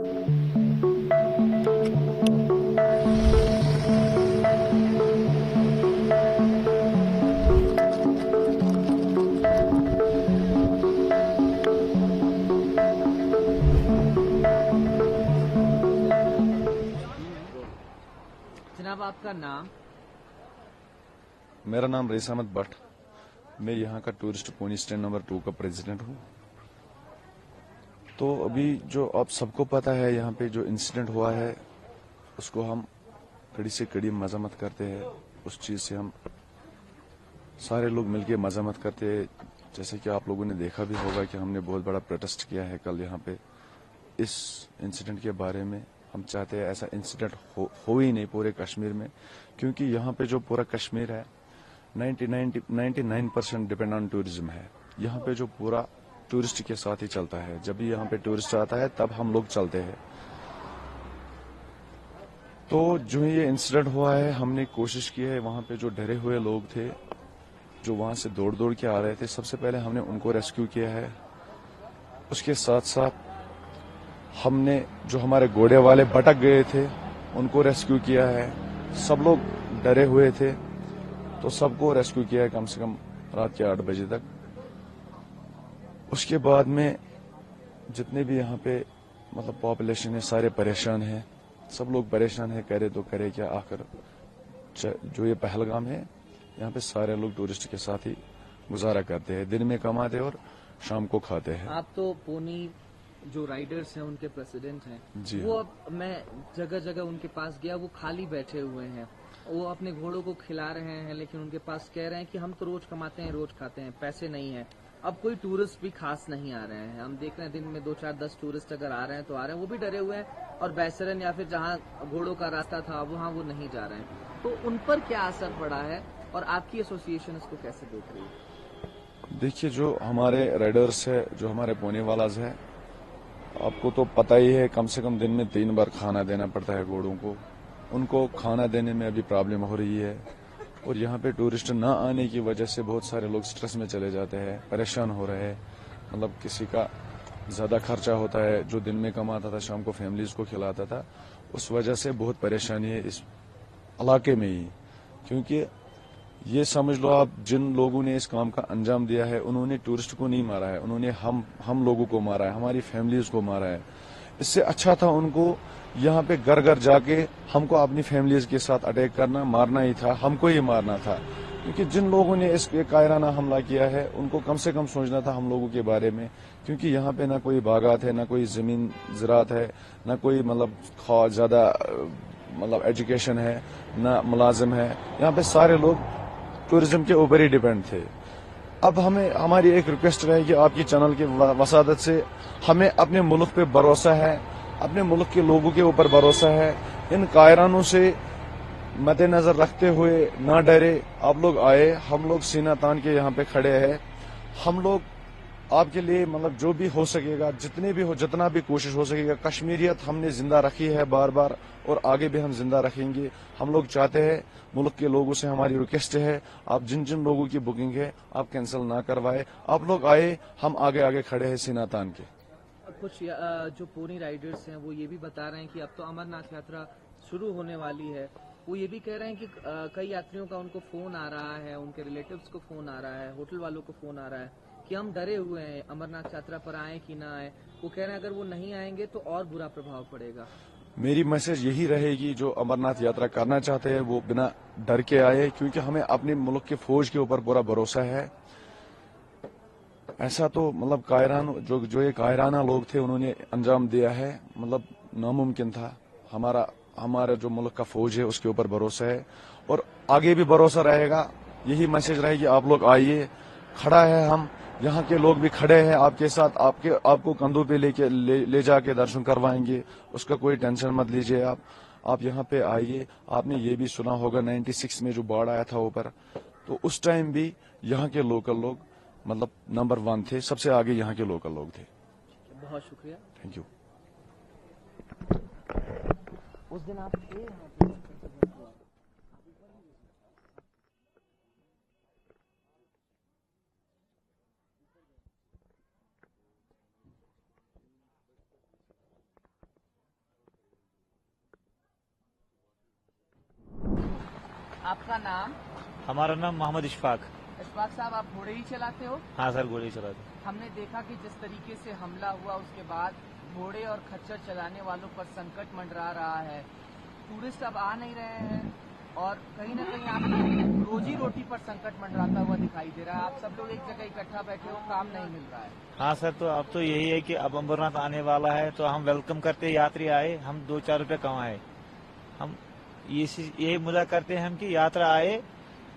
जनाब, आपका नाम? मेरा नाम रईस अहमद भट्ट। मैं यहाँ का टूरिस्ट पोनी स्टैंड नंबर 2 का प्रेसिडेंट हूँ। तो अभी जो आप सबको पता है, यहाँ पे जो इंसिडेंट हुआ है उसको हम कड़ी से कड़ी मजम्मत करते हैं। उस चीज से हम सारे लोग मिलकर मजम्मत करते हैं। जैसे कि आप लोगों ने देखा भी होगा कि हमने बहुत बड़ा प्रोटेस्ट किया है कल यहाँ पे इस इंसिडेंट के बारे में। हम चाहते हैं ऐसा इंसिडेंट हो ही नहीं पूरे कश्मीर में, क्योंकि यहाँ पे जो पूरा कश्मीर है 99% डिपेंड ऑन टूरिज्म है। यहाँ पे जो पूरा टूरिस्ट के साथ ही चलता है। जब भी यहाँ पे टूरिस्ट आता है तब हम लोग चलते हैं। तो जो ये इंसिडेंट हुआ है, हमने कोशिश की है, वहाँ पे जो डरे हुए लोग थे जो वहाँ से दौड़ दौड़ के आ रहे थे, सबसे पहले हमने उनको रेस्क्यू किया है। उसके साथ साथ हमने जो हमारे घोड़े वाले भटक गए थे उनको रेस्क्यू किया है। सब लोग डरे हुए थे तो सबको रेस्क्यू किया है कम से कम रात के 8 बजे तक। उसके बाद में जितने भी यहाँ पे मतलब पॉपुलेशन है सारे परेशान हैं। सब लोग परेशान है, करे तो करे क्या। आखिर जो ये पहलगाम है, यहाँ पे सारे लोग टूरिस्ट के साथ ही गुजारा करते हैं। दिन में कमाते और शाम को खाते हैं। आप तो पोनी जो राइडर्स हैं उनके प्रेसिडेंट हैं जी वो हाँ। अब मैं जगह जगह उनके पास गया, वो खाली बैठे हुए हैं। वो अपने घोड़ों को खिला रहे हैं, लेकिन उनके पास कह रहे हैं कि हम तो रोज कमाते हैं, रोज खाते हैं, पैसे नहीं है। अब कोई टूरिस्ट भी खास नहीं आ रहे हैं। हम देख रहे हैं दिन में 2-4-10 टूरिस्ट अगर आ रहे हैं तो आ रहे हैं, वो भी डरे हुए हैं। और बैसरन या फिर जहाँ घोड़ों का रास्ता था वहाँ वो नहीं जा रहे हैं। तो उन पर क्या असर पड़ा है और आपकी एसोसिएशन इसको कैसे देख रही है? देखिए, जो हमारे राइडर्स है, जो हमारे पोने वालाज है, आपको तो पता ही है, कम से कम दिन में 3 बार खाना देना पड़ता है घोड़ों को। उनको खाना देने में अभी प्रॉब्लम हो रही है। और यहाँ पे टूरिस्ट न आने की वजह से बहुत सारे लोग स्ट्रेस में चले जाते हैं, परेशान हो रहे हैं। मतलब किसी का ज्यादा खर्चा होता है, जो दिन में कमाता था शाम को फैमिलीज को खिलाता था। उस वजह से बहुत परेशानी है इस इलाके में ही। क्योंकि ये समझ लो आप, जिन लोगों ने इस काम का अंजाम दिया है उन्होंने टूरिस्ट को नहीं मारा है, उन्होंने हम लोगों को मारा है, हमारी फैमिलीज को मारा है। इससे अच्छा था उनको यहाँ पे घर घर जाके हमको अपनी फैमिलीज के साथ अटैक करना, मारना ही था, हमको ही मारना था। क्योंकि जिन लोगों ने इस कायराना हमला किया है उनको कम से कम सोचना था हम लोगों के बारे में। क्योंकि यहाँ पे ना कोई बागात है, ना कोई जमीन ज़रात है, ना कोई मतलब ज्यादा मतलब एजुकेशन है, ना मुलाजिम है। यहाँ पे सारे लोग टूरिज्म के ऊपर ही डिपेंड थे। अब हमें हमारी एक रिक्वेस्ट रहेगी आपकी चैनल की वसादत से, हमें अपने मुल्क पे भरोसा है, अपने मुल्क के लोगों के ऊपर भरोसा है। इन कायरानों से मद्देनजर रखते हुए ना डरे, आप लोग आए, हम लोग सीना तान के यहाँ पे खड़े हैं। हम लोग आपके लिए मतलब जो भी हो सकेगा, जितना भी कोशिश हो सकेगा। कश्मीरियत हमने जिंदा रखी है बार बार और आगे भी हम जिंदा रखेंगे। हम लोग चाहते हैं, मुल्क के लोगों से हमारी रिक्वेस्ट है, आप जिन जिन लोगों की बुकिंग है आप कैंसिल ना करवाए। आप लोग आए, हम आगे आगे खड़े हैं सीना तान के। कुछ जो पोनी राइडर्स हैं वो ये भी बता रहे हैं कि अब तो अमरनाथ यात्रा शुरू होने वाली है। वो ये भी कह रहे हैं कि कई यात्रियों का उनको फोन आ रहा है, उनके रिलेटिव्स को फोन आ रहा है, होटल वालों को फोन आ रहा है कि हम डरे हुए हैं, अमरनाथ यात्रा पर आए कि ना आए। वो कह रहे हैं अगर वो नहीं आएंगे तो और बुरा प्रभाव पड़ेगा। मेरी मैसेज यही रहेगी, जो अमरनाथ यात्रा करना चाहते हैं वो बिना डर के आए, क्योंकि हमें अपने मुल्क के फौज के ऊपर पूरा भरोसा है। ऐसा तो मतलब जो ये कायराना लोग थे उन्होंने अंजाम दिया है, मतलब नामुमकिन था। हमारा जो मुल्क का फौज है उसके ऊपर भरोसा है और आगे भी भरोसा रहेगा। यही मैसेज रहेगी, आप लोग आइए, खड़ा है हम, यहाँ के लोग भी खड़े हैं आपके साथ, आपको कंधों पे ले जाके दर्शन करवाएंगे। उसका कोई टेंशन मत लीजिए आप यहाँ पे आइए। आपने ये भी सुना होगा 96 में जो बाढ़ आया था ऊपर, तो उस टाइम भी यहाँ के लोकल लोग मतलब नंबर 1 थे, सबसे आगे यहाँ के लोकल लोग थे। बहुत शुक्रिया। Thank you. उस दिन आप थे यहाँ पे? आपका नाम? हमारा नाम मोहम्मद इशफाक। इशफाक साहब, आप घोड़े ही चलाते हो? हाँ सर, घोड़े चलाते। हमने देखा कि जिस तरीके से हमला हुआ उसके बाद घोड़े और खच्चर चलाने वालों पर संकट मंडरा रहा है। टूरिस्ट अब आ नहीं रहे हैं और कहीं न कहीं आपकी रोजी रोटी पर संकट मंडराता हुआ दिखाई दे रहा है। आप सब लोग एक जगह इकट्ठा बैठे हो, काम नहीं मिल रहा है। हाँ सर, तो अब तो यही है कि अब अमरनाथ आने वाला है तो हम वेलकम करते हैं यात्री आए, हम 2-4 रुपए कमाए। हम यही मुद्दा करते हैं हम कि यात्रा आए,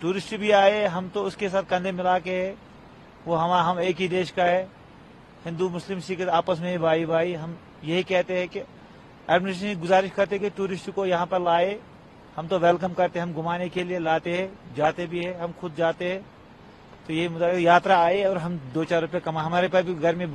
टूरिस्ट भी आए, हम तो उसके साथ कंधे मिला के है। वो हम एक ही देश का है, हिंदू मुस्लिम सिख आपस में भाई भाई। हम यही कहते हैं कि एडमिनिस्ट्रेशन गुजारिश करते हैं कि टूरिस्ट को यहाँ पर लाए। हम तो वेलकम करते हैं, हम घुमाने के लिए लाते हैं, जाते भी है, हम खुद जाते हैं। तो ये मुद्दा यात्रा आए और हम 2-4 रुपए कमा। हमारे पास भी घर में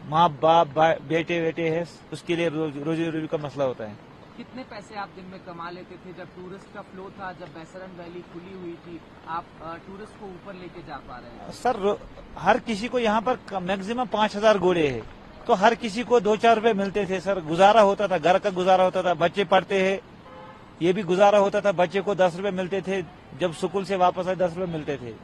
माँ बाप बेटे वेटे है, उसके लिए रोजी रोटी का मसला होता है। कितने पैसे आप दिन में कमा लेते थे जब टूरिस्ट का फ्लो था, जब बैसरन वैली खुली हुई थी? आप टूरिस्ट को ऊपर लेके जा पा रहे हैं? सर, हर किसी को यहाँ पर मैक्सिमम 5,000 घोड़े है, तो हर किसी को 2-4 रुपए मिलते थे सर। गुजारा होता था, घर का गुजारा होता था, बच्चे पढ़ते हैं, ये भी गुजारा होता था। बच्चे को 10 रुपए मिलते थे, जब स्कूल से वापस आए 10 रुपए मिलते थे।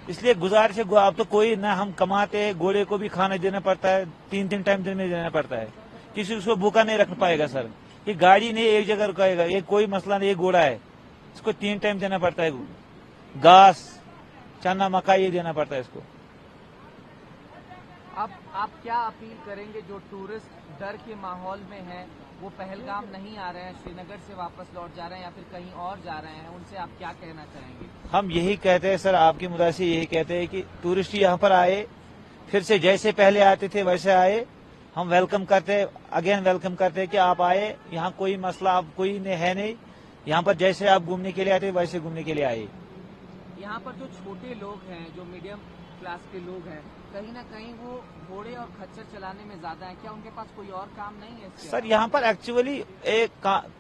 इसलिए गुजारिश है, अब तो कोई ना हम कमाते हैं, घोड़े को भी खाना देना पड़ता है, 3-3 टाइम दिन में देना पड़ता है। किसी को भूखा नहीं रख पाएगा सर। ये गाड़ी नहीं एक जगह रुकाएगा, ये कोई मसला नहीं। ये घोड़ा है, इसको 3 टाइम देना पड़ता है, घास, चना, मक्का ये देना पड़ता है इसको। अब आप क्या अपील करेंगे जो टूरिस्ट डर के माहौल में हैं, वो पहलगाम नहीं आ रहे हैं, श्रीनगर से वापस लौट जा रहे हैं या फिर कहीं और जा रहे हैं, उनसे आप क्या कहना चाहेंगे? हम यही कहते हैं सर, आपकी मुद्दा से यही कहते हैं कि टूरिस्ट यहाँ पर आए, फिर से जैसे पहले आते थे वैसे आए। हम वेलकम करते हैं, अगेन वेलकम करते हैं कि आप आए, यहाँ कोई मसला अब कोई है नहीं। यहाँ पर जैसे आप घूमने के लिए आते वैसे घूमने के लिए आए। यहाँ पर जो छोटे लोग हैं, जो मीडियम क्लास के लोग हैं, कहीं ना कहीं वो घोड़े और खच्चर चलाने में ज्यादा है। क्या उनके पास कोई और काम नहीं है? सर, यहाँ पर एक्चुअली एक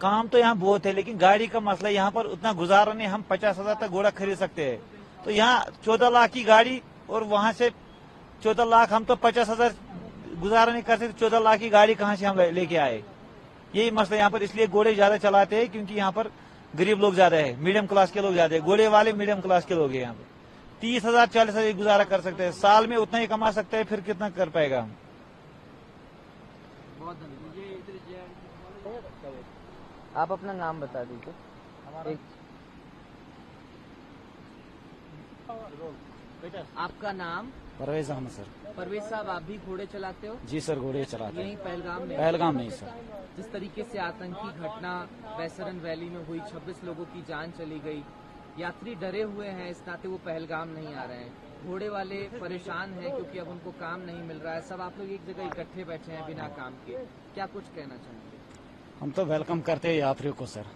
काम तो यहाँ बहुत है, लेकिन गाड़ी का मसला यहाँ पर उतना गुजारा नहीं। हम 50,000 तक घोड़ा खरीद सकते हैं, तो यहाँ 14 लाख की गाड़ी और वहाँ से 14 लाख, हम तो 50,000 गुजारा नहीं कर सकते। 14 लाख की गाड़ी कहाँ से हम लेके आए? यही मसला यहाँ पर। इसलिए घोड़े ज्यादा चलाते हैं क्योंकि यहाँ पर गरीब लोग ज्यादा है, मीडियम क्लास के लोग ज्यादा है। घोड़े वाले मीडियम क्लास के लोग हैं यहाँ पर। 30,000 40,000 गुजारा कर सकते हैं, साल में उतना ही कमा सकते हैं, फिर कितना कर पाएगा हम? बहुत धन्यवाद। आप अपना नाम बता दीजिए। आपका नाम? परवेज अहमद सर। परवेज साहब, आप भी घोड़े चलाते हो? जी सर, घोड़े चलाते यही हैं। पहलगाम में? पहलगाम नहीं सर। जिस तरीके से आतंकी घटना बैसरन वैली में हुई, 26 लोगों की जान चली गई, यात्री डरे हुए हैं, इस नाते वो पहलगाम नहीं आ रहे हैं। घोड़े वाले परेशान हैं क्योंकि अब उनको काम नहीं मिल रहा है। सब आप लोग एक जगह इकट्ठे बैठे हैं बिना काम के, क्या कुछ कहना चाहेंगे? हम तो वेलकम करते हैं यात्रियों को सर,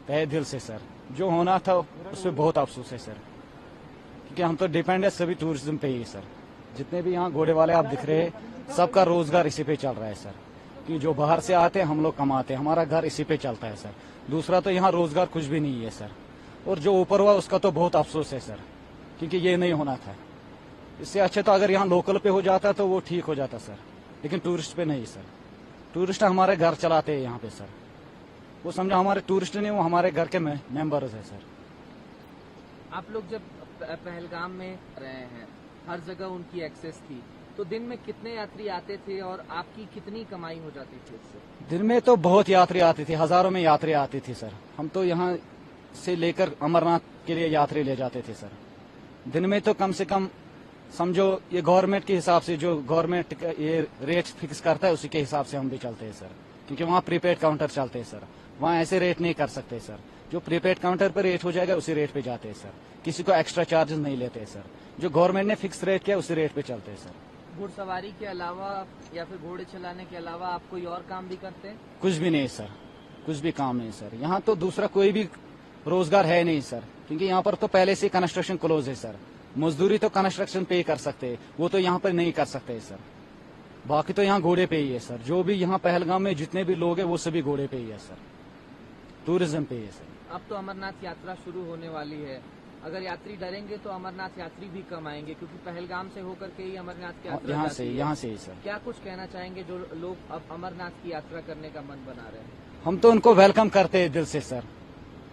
तहे दिल से सर। जो होना था उसमें बहुत अफसोस है सर, क्योंकि हम तो डिपेंड है सभी टूरिज्म पे ही सर। जितने भी यहाँ घोड़े वाले आप दिख रहे हैं, सबका रोजगार इसी पे चल रहा है सर। कि जो बाहर से आते हैं हम लोग कमाते हैं, हमारा घर इसी पे चलता है सर। दूसरा तो यहाँ रोजगार कुछ भी नहीं है सर। और जो ऊपर हुआ उसका तो बहुत अफसोस है सर, क्योंकि ये नहीं होना था। इससे अच्छे तो अगर यहाँ लोकल पे हो जाता तो वो ठीक हो जाता सर, लेकिन टूरिस्ट पे नहीं सर। टूरिस्ट हमारे घर चलाते हैं यहाँ पे सर। वो समझो हमारे टूरिस्ट नहीं, वो हमारे घर के मेंबर्स है सर। आप लोग जब पहलगाम में रहे हैं, हर जगह उनकी एक्सेस थी, तो दिन में कितने यात्री आते थे और आपकी कितनी कमाई हो जाती थी उससे? दिन में तो बहुत यात्री आती थी, हजारों में यात्री आती थी सर। हम तो यहाँ से लेकर अमरनाथ के लिए यात्री ले जाते थे सर। दिन में तो कम से कम समझो ये गवर्नमेंट के हिसाब से, जो गवर्नमेंट ये रेट फिक्स करता है उसी के हिसाब से हम भी चलते हैं सर, क्योंकि वहाँ प्रीपेड काउंटर चलते हैं सर। वहाँ ऐसे रेट नहीं कर सकते सर। जो प्रीपेड काउंटर पर रेट हो जाएगा उसी रेट पे जाते हैं सर। किसी को एक्स्ट्रा चार्जेस नहीं लेते सर। जो गवर्नमेंट ने फिक्स रेट किया उसी रेट पे चलते हैं सर। घुड़सवारी के अलावा या फिर घोड़े चलाने के अलावा आप कोई और काम भी करते हैं? कुछ भी नहीं सर, कुछ भी काम नहीं सर। यहाँ तो दूसरा कोई भी रोजगार है नहीं सर, क्योंकि यहाँ पर तो पहले से कंस्ट्रक्शन क्लोज है सर। मजदूरी तो कंस्ट्रक्शन पे ही कर सकते हैं, वो तो यहाँ पर नहीं कर सकते सर। बाकी तो यहाँ घोड़े पे ही है सर। जो भी यहाँ पहलगाम में जितने भी लोग हैं वो सभी घोड़े पे ही है सर, टूरिज्म पे ही है सर। अब तो अमरनाथ यात्रा शुरू होने वाली है। अगर यात्री डरेंगे तो अमरनाथ यात्री भी कम आएंगे, क्योंकि पहलगाम से होकर के ही अमरनाथ की यात्रा यहाँ जाती से है। ही सर। क्या कुछ कहना चाहेंगे जो लोग अब अमरनाथ की यात्रा करने का मन बना रहे हैं? हम तो उनको वेलकम करते हैं दिल से सर।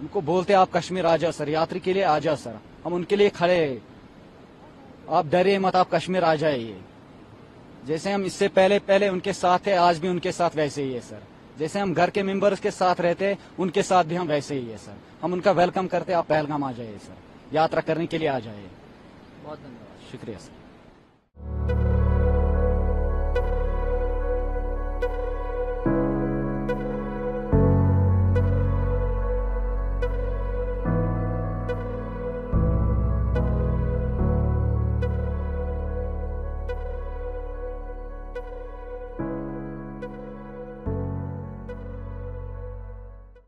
उनको बोलते आप कश्मीर आ जाओ सर, यात्री के लिए आ जाओ सर, हम उनके लिए खड़े हैं, आप डरे मत, आप कश्मीर आ जाइए। जैसे हम इससे पहले उनके साथ थे, आज भी उनके साथ वैसे ही है सर। जैसे हम घर के मेंबर्स के साथ रहते उनके साथ भी हम वैसे ही है सर। हम उनका वेलकम करते, आप पहलगाम आ जाइए सर, यात्रा करने के लिए आ जाइए। बहुत धन्यवाद। शुक्रिया सर।